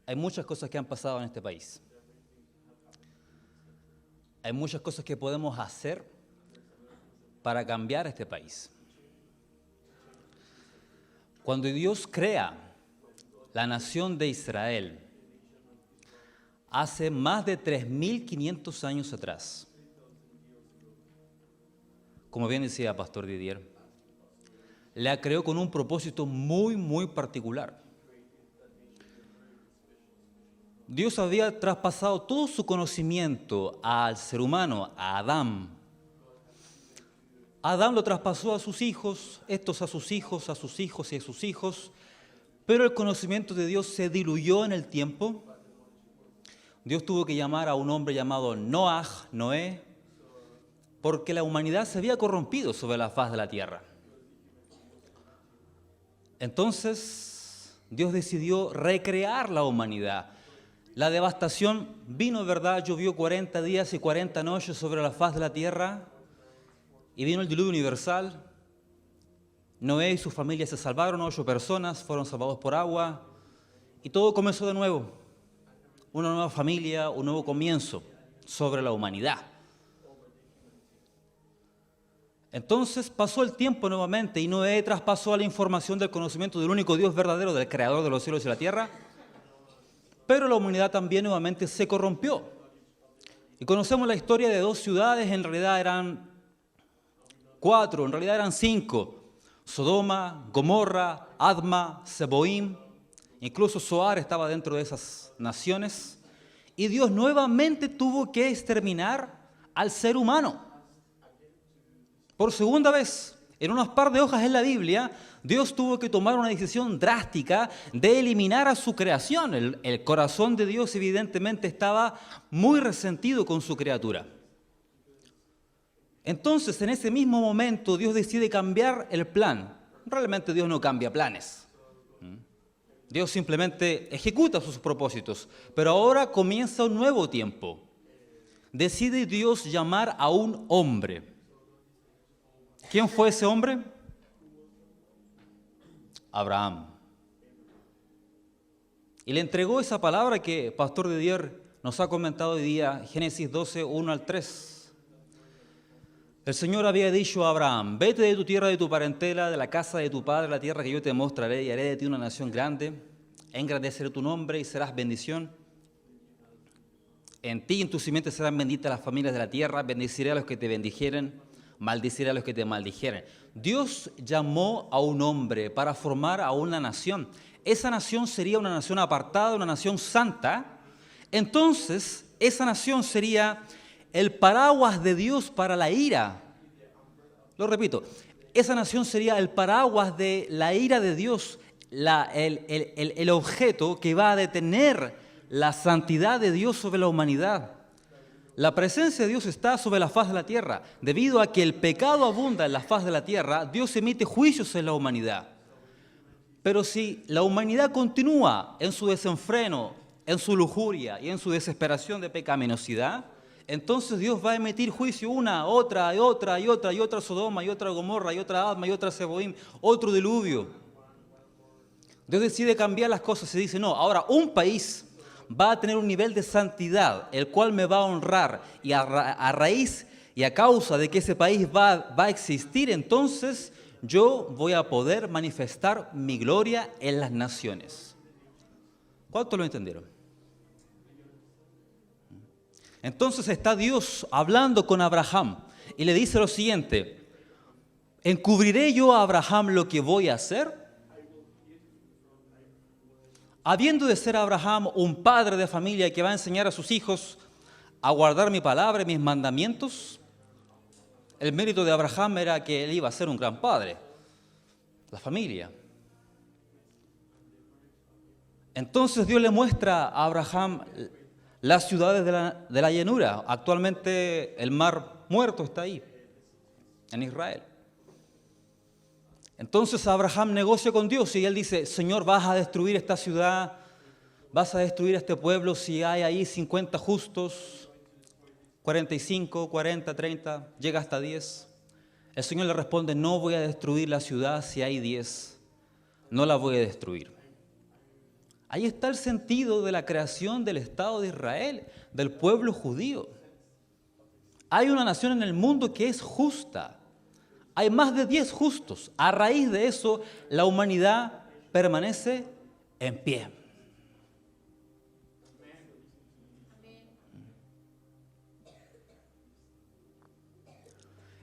Hay muchas cosas que han pasado en este país. Hay muchas cosas que podemos hacer para cambiar este país. Cuando Dios crea la nación de Israel, hace más de 3.500 años atrás, como bien decía Pastor Didier, la creó con un propósito muy particular. Dios había traspasado todo su conocimiento al ser humano, a Adán. Adán lo traspasó a sus hijos, estos a sus hijos, a sus hijos y a sus hijos, pero el conocimiento de Dios se diluyó en el tiempo. Dios tuvo que llamar a un hombre llamado Noé, porque la humanidad se había corrompido sobre la faz de la tierra. Entonces, Dios decidió recrear la humanidad. La devastación vino, ¿verdad? Llovió 40 días y 40 noches sobre la faz de la tierra y vino el diluvio universal. Noé y su familia se salvaron, 8 personas fueron salvados por agua y todo comenzó de nuevo. Una nueva familia, un nuevo comienzo sobre la humanidad. Entonces pasó el tiempo nuevamente y Noé traspasó la información del conocimiento del único Dios verdadero, del creador de los cielos y la tierra. Pero la humanidad también nuevamente se corrompió. Y conocemos la historia de 2 ciudades, en realidad eran 4, en realidad eran 5. Sodoma, Gomorra, Adma, Zeboim. Incluso Zoar estaba dentro de esas naciones. Y Dios nuevamente tuvo que exterminar al ser humano. Por segunda vez, en unas par de hojas en la Biblia, Dios tuvo que tomar una decisión drástica de eliminar a su creación. El corazón de Dios evidentemente estaba muy resentido con su criatura. Entonces, en ese mismo momento, Dios decide cambiar el plan. Realmente Dios no cambia planes. Dios simplemente ejecuta sus propósitos. Pero ahora comienza un nuevo tiempo. Decide Dios llamar a un hombre. ¿Quién fue ese hombre? Abraham. Y le entregó esa palabra que Pastor Didier nos ha comentado hoy día, Génesis 12, 1 al 3. El Señor había dicho a Abraham: vete de tu tierra, de tu parentela, de la casa de tu padre, la tierra que yo te mostraré, y haré de ti una nación grande, engrandeceré tu nombre y serás bendición. En ti y en tu simiente serán benditas las familias de la tierra, bendeciré a los que te bendijeren, maldiciré a los que te maldijeren. Dios llamó a un hombre para formar a una nación. Esa nación sería una nación apartada, una nación santa. Entonces, esa nación sería el paraguas de Dios para la ira. Lo repito, esa nación sería el paraguas de la ira de Dios, el objeto que va a detener la santidad de Dios sobre la humanidad. La presencia de Dios está sobre la faz de la tierra. Debido a que el pecado abunda en la faz de la tierra, Dios emite juicios en la humanidad. Pero si la humanidad continúa en su desenfreno, en su lujuria y en su desesperación de pecaminosidad, entonces Dios va a emitir juicio una, otra, y otra, y otra, y otra Sodoma, y otra Gomorra, y otra Adma, y otra Zeboim, otro diluvio. Dios decide cambiar las cosas y dice: no, ahora un país va a tener un nivel de santidad, el cual me va a honrar, y a raíz y a causa de que ese país va a existir, entonces yo voy a poder manifestar mi gloria en las naciones. ¿Cuántos lo entendieron? Entonces está Dios hablando con Abraham y le dice lo siguiente: ¿encubriré yo a Abraham lo que voy a hacer? Habiendo de ser Abraham un padre de familia que va a enseñar a sus hijos a guardar mi palabra y mis mandamientos, el mérito de Abraham era que él iba a ser un gran padre, la familia. Entonces Dios le muestra a Abraham las ciudades de la llanura. Actualmente el mar muerto está ahí, en Israel. Entonces Abraham negocia con Dios y él dice: Señor, vas a destruir esta ciudad, vas a destruir este pueblo si hay ahí 50 justos, 45, 40, 30, llega hasta 10. El Señor le responde: no voy a destruir la ciudad si hay 10, no la voy a destruir. Ahí está el sentido de la creación del Estado de Israel, del pueblo judío. Hay una nación en el mundo que es justa. Hay más de 10 justos. A raíz de eso, la humanidad permanece en pie.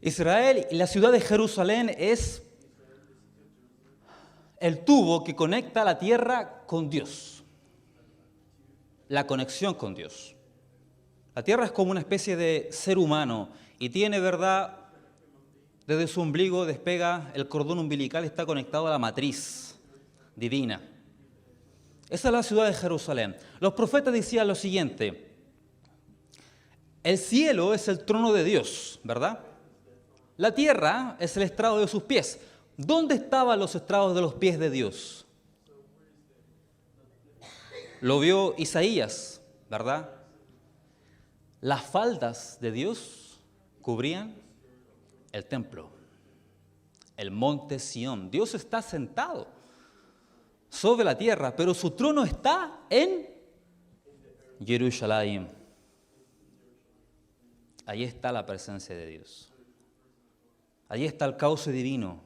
Israel y la ciudad de Jerusalén es el tubo que conecta la tierra con Dios. La conexión con Dios. La tierra es como una especie de ser humano y tiene, ¿verdad? Desde su ombligo despega el cordón umbilical, está conectado a la matriz divina. Esa es la ciudad de Jerusalén. Los profetas decían lo siguiente: el cielo es el trono de Dios, ¿verdad? La tierra es el estrado de sus pies. ¿Dónde estaban los estrados de los pies de Dios? Lo vio Isaías, ¿verdad? Las faldas de Dios cubrían el templo, el monte Sión. Dios está sentado sobre la tierra, pero su trono está en Jerusalén. Ahí está la presencia de Dios. Allí está el cauce divino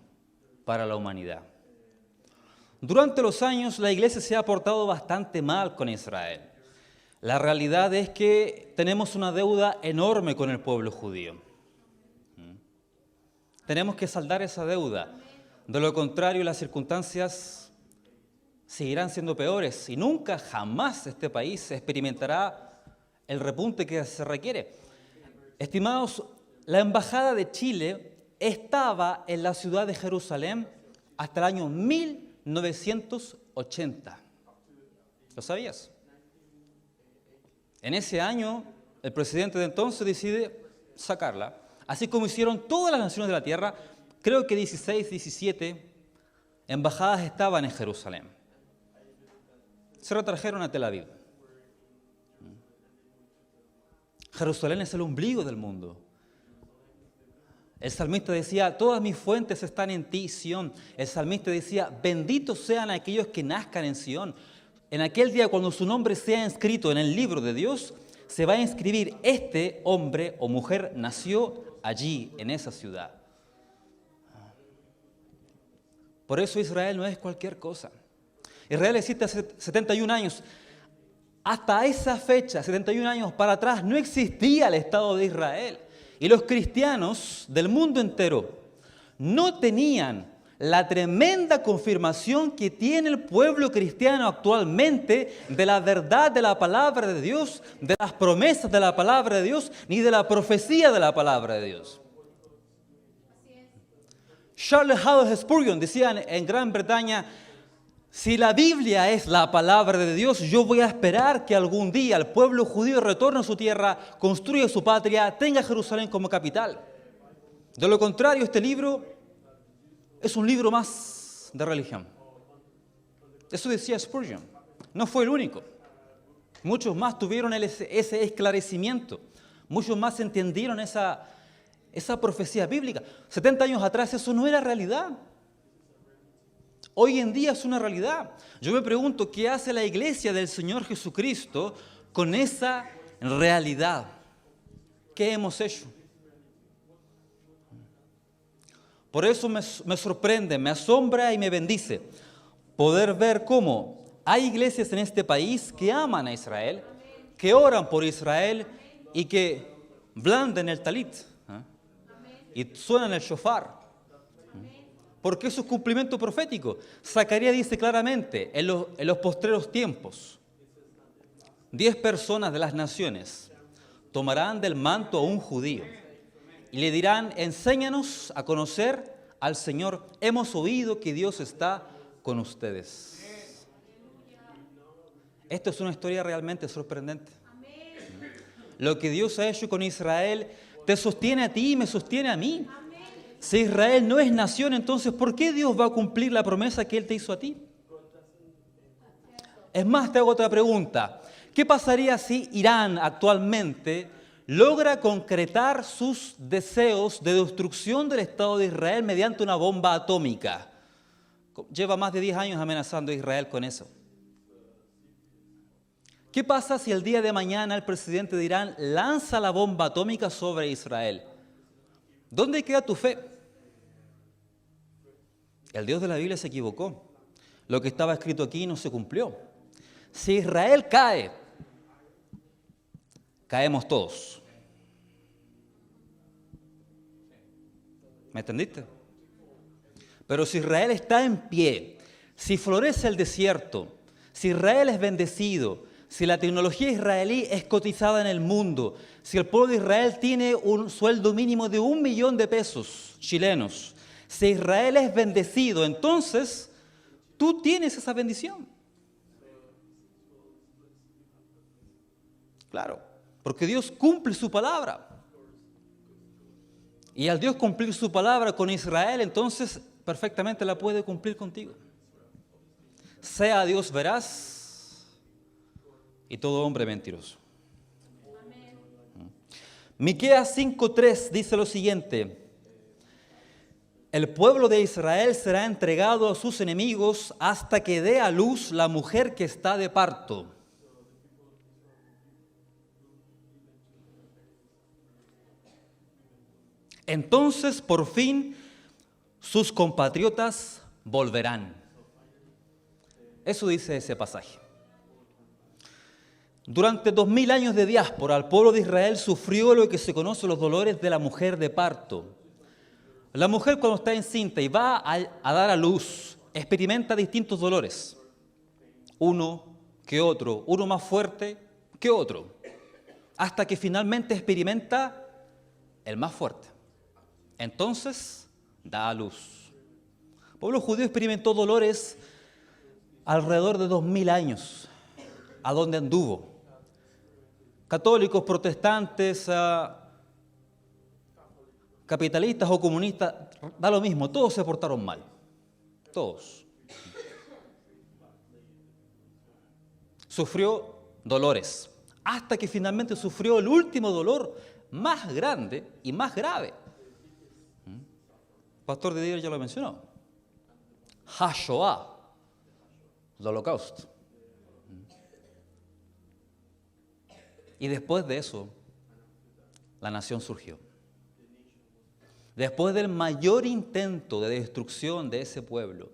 para la humanidad. Durante los años la iglesia se ha portado bastante mal con Israel. La realidad es que tenemos una deuda enorme con el pueblo judío. Tenemos que saldar esa deuda. De lo contrario, las circunstancias seguirán siendo peores y nunca, jamás este país experimentará el repunte que se requiere. Estimados, la embajada de Chile estaba en la ciudad de Jerusalén hasta el año 1980. ¿Lo sabías? En ese año, el presidente de entonces decide sacarla, así como hicieron todas las naciones de la tierra. Creo que 16, 17 embajadas estaban en Jerusalén. Se retrajeron a Tel Aviv. Jerusalén es el ombligo del mundo. El salmista decía: todas mis fuentes están en ti, Sión. El salmista decía: benditos sean aquellos que nazcan en Sión. En aquel día, cuando su nombre sea inscrito en el libro de Dios, se va a inscribir: este hombre o mujer nació allí, en esa ciudad. Por eso Israel no es cualquier cosa. Israel existe hace 71 años. Hasta esa fecha, 71 años para atrás, no existía el Estado de Israel. Y los cristianos del mundo entero no tenían la tremenda confirmación que tiene el pueblo cristiano actualmente de la verdad de la palabra de Dios, de las promesas de la palabra de Dios, ni de la profecía de la palabra de Dios. Charles Haddon Spurgeon decía en Gran Bretaña: si la Biblia es la palabra de Dios, yo voy a esperar que algún día el pueblo judío retorne a su tierra, construya su patria, tenga Jerusalén como capital. De lo contrario, este libro es un libro más de religión. Eso decía Spurgeon. No fue el único. Muchos más tuvieron ese esclarecimiento. Muchos más entendieron esa profecía bíblica. 70 años atrás eso no era realidad. Hoy en día es una realidad. Yo me pregunto, ¿qué hace la iglesia del Señor Jesucristo con esa realidad? ¿Qué hemos hecho? Por eso me sorprende, me asombra y me bendice poder ver cómo hay iglesias en este país que aman a Israel, que oran por Israel y que blanden el talit, y suenan el shofar. Porque eso es cumplimiento profético. Zacarías dice claramente, en los postreros tiempos, 10 personas de las naciones tomarán del manto a un judío y le dirán: enséñanos a conocer al Señor. Hemos oído que Dios está con ustedes. Esto es una historia realmente sorprendente. Lo que Dios ha hecho con Israel te sostiene a ti y me sostiene a mí. Si Israel no es nación, entonces ¿por qué Dios va a cumplir la promesa que Él te hizo a ti? Es más, te hago otra pregunta. ¿Qué pasaría si Irán actualmente logra concretar sus deseos de destrucción del Estado de Israel mediante una bomba atómica? Lleva más de 10 años amenazando a Israel con eso. ¿Qué pasa si el día de mañana el presidente de Irán lanza la bomba atómica sobre Israel? ¿Dónde queda tu fe? El Dios de la Biblia se equivocó. Lo que estaba escrito aquí no se cumplió. Si Israel cae, caemos todos. ¿Me entendiste? Pero si Israel está en pie, si florece el desierto, si Israel es bendecido, si la tecnología israelí es cotizada en el mundo, si el pueblo de Israel tiene un sueldo mínimo de 1 millón de pesos chilenos, si Israel es bendecido, entonces tú tienes esa bendición. Claro, porque Dios cumple su palabra. Y al Dios cumplir su palabra con Israel, entonces perfectamente la puede cumplir contigo. Sea Dios veraz y todo hombre mentiroso. Miqueas 5:3 dice lo siguiente: el pueblo de Israel será entregado a sus enemigos hasta que dé a luz la mujer que está de parto. Entonces, por fin, sus compatriotas volverán. Eso dice ese pasaje. Durante 2000 años de diáspora, el pueblo de Israel sufrió lo que se conoce los dolores de la mujer de parto. La mujer cuando está encinta y va a dar a luz, experimenta distintos dolores. Uno que otro, uno más fuerte que otro, hasta que finalmente experimenta el más fuerte. Entonces, da a luz. El pueblo judío experimentó dolores alrededor de 2000 años. ¿A dónde anduvo? Católicos, protestantes, capitalistas o comunistas, da lo mismo, todos se portaron mal. Todos. Sufrió dolores, hasta que finalmente sufrió el último dolor más grande y más grave. Pastor de Dios ya lo mencionó. HaShoah, el holocausto. Y después de eso, la nación surgió. Después del mayor intento de destrucción de ese pueblo,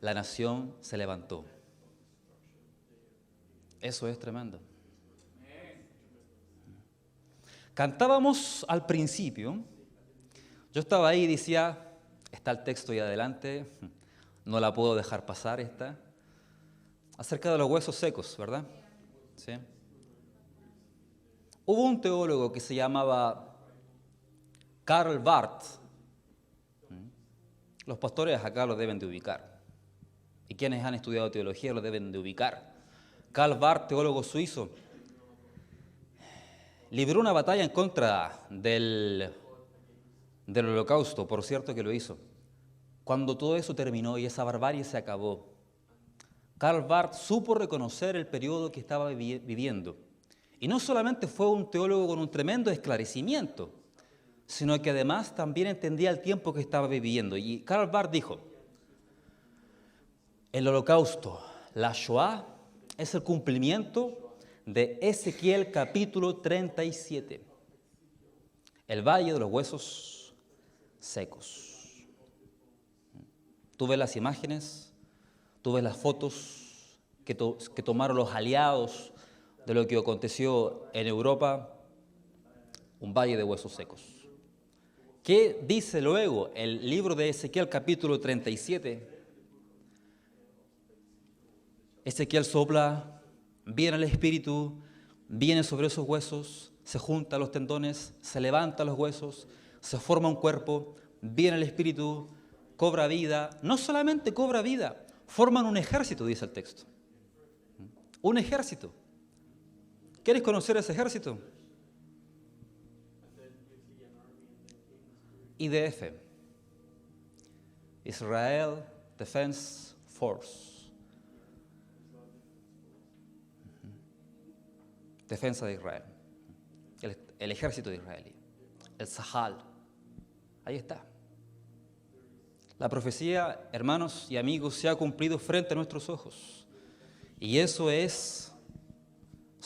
la nación se levantó. Eso es tremendo. Cantábamos al principio, yo estaba ahí y decía, está el texto ahí adelante, no la puedo dejar pasar esta, acerca de los huesos secos, ¿verdad? ¿Sí? Hubo un teólogo que se llamaba Karl Barth. Los pastores acá lo deben de ubicar. Y quienes han estudiado teología lo deben de ubicar. Karl Barth, teólogo suizo, libró una batalla en contra del holocausto, por cierto que lo hizo. Cuando todo eso terminó y esa barbarie se acabó, Karl Barth supo reconocer el periodo que estaba viviendo. Y no solamente fue un teólogo con un tremendo esclarecimiento, sino que además también entendía el tiempo que estaba viviendo. Y Karl Barth dijo, el holocausto, la Shoah, es el cumplimiento de Ezequiel capítulo 37, el valle de los huesos secos. Tú ves las imágenes, tú ves las fotos que tomaron los aliados de lo que aconteció en Europa, un valle de huesos secos. ¿Qué dice luego el libro de Ezequiel capítulo 37? Ezequiel sopla, viene el Espíritu, viene sobre esos huesos, se juntan los tendones, se levantan los huesos, se forma un cuerpo, viene el Espíritu, cobra vida. No solamente cobra vida, forman un ejército, dice el texto. Un ejército. ¿Quieres conocer ese ejército? IDF, Israel Defense Force. Defensa de Israel, el ejército de Israel, el Sahal, ahí está. La profecía, hermanos y amigos, se ha cumplido frente a nuestros ojos. Y eso es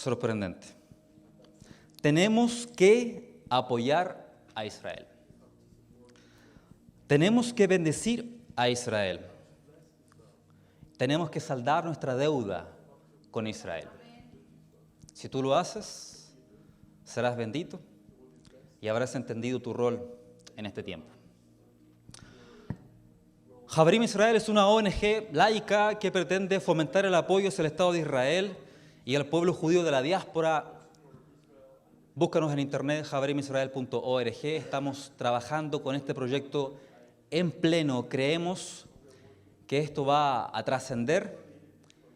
sorprendente. Tenemos que apoyar a Israel. Tenemos que bendecir a Israel. Tenemos que saldar nuestra deuda con Israel. Si tú lo haces, serás bendito y habrás entendido tu rol en este tiempo. Haverim Israel es una ONG laica que pretende fomentar el apoyo hacia el Estado de Israel y al pueblo judío de la diáspora. Búscanos en internet, haverimisrael.org. Estamos trabajando con este proyecto en pleno. Creemos que esto va a trascender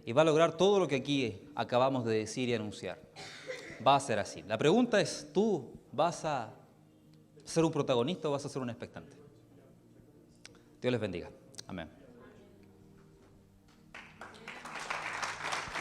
y va a lograr todo lo que aquí acabamos de decir y anunciar. Va a ser así. La pregunta es, ¿tú vas a ser un protagonista o vas a ser un expectante? Dios les bendiga. Amén.